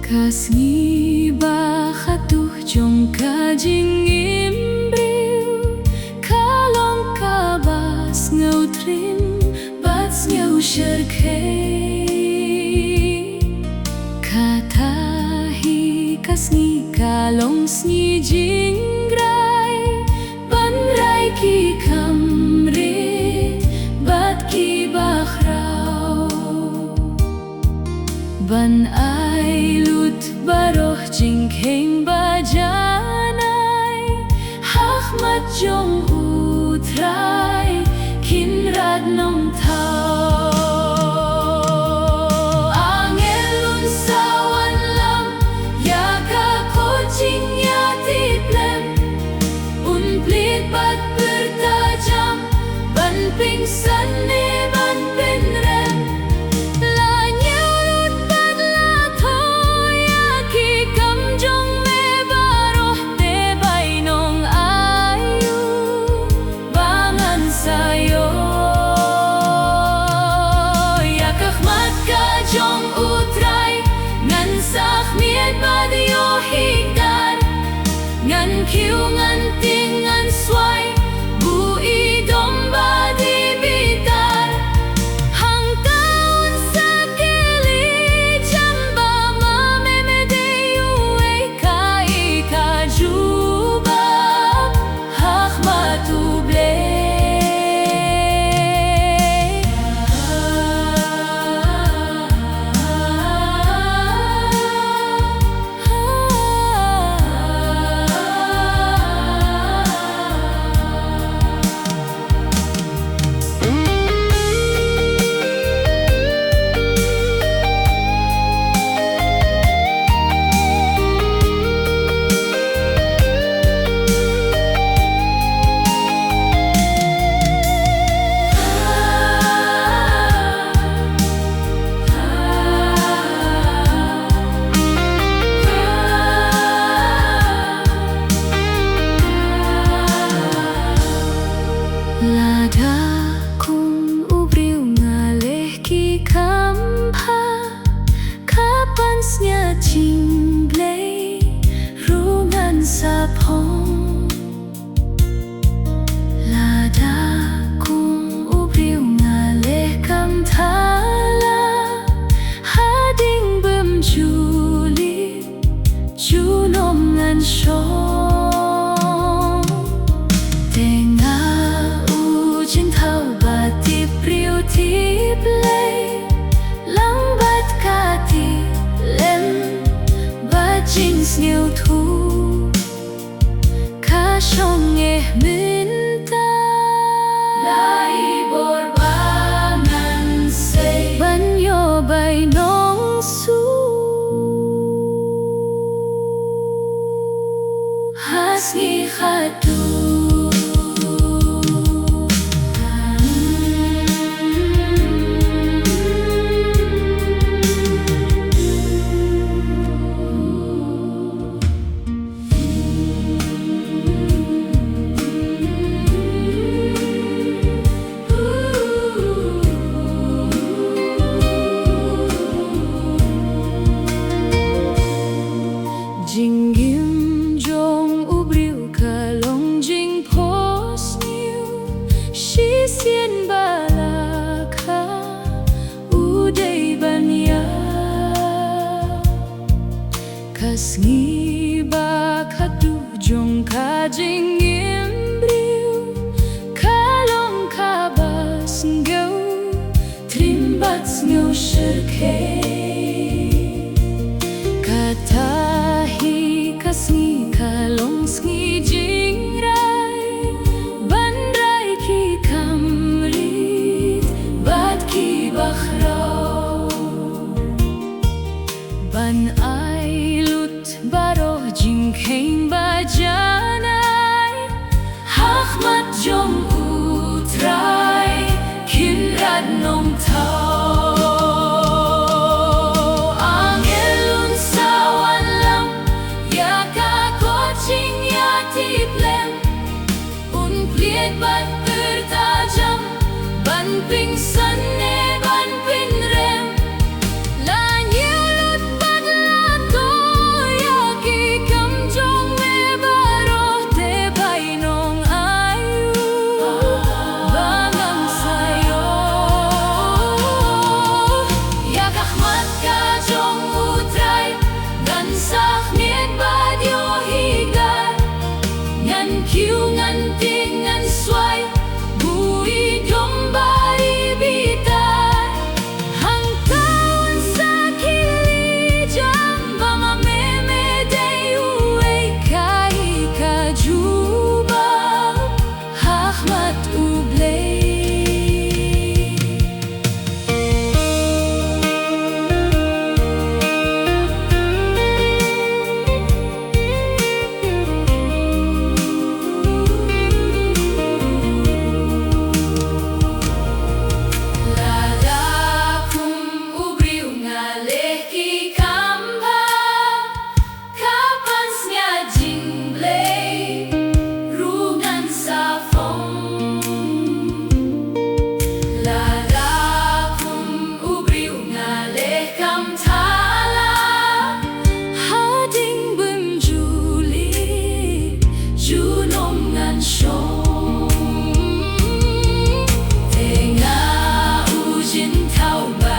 Kasngi bakatuh jong kajing imbriu kalong kabas ngau trim bats ngau sherkei katahi kasngi kalong sngi jingrai banrai ki kamrit bat ki bakhrau ban ai lut baroh jingkeng bajanai Ahmad jong utrai kinrad nong tau angelun sawan lam yaka kucing yatiplem unplit bat bertajam ban pingsan ne ban penrem ngan kiu ngan ting ngan swai bu i domba di bitar hang taun sakili jamba ma memede uwe kai ka jubab Ahmadu ble Lada kung ubriu ngaleh ki kampa kapan snya cingblei rungan sapong Lada kung ubriu ngaleh kam thala hading bem juli junom ngan shong lambat kati lem bajing sniu thu ka shong minta lai borbangan se banyo bai nong su hasgi khatu Jinggim jong ubriu kalong jing pos niu shi sien balaka udai banya kasngi bakatu jong kajing imbriu kalong kabas ngau trimbat ngau sherkei katahi kasngi kalong sngi jingrai banrai ki kamrit bat ki bakhrau bao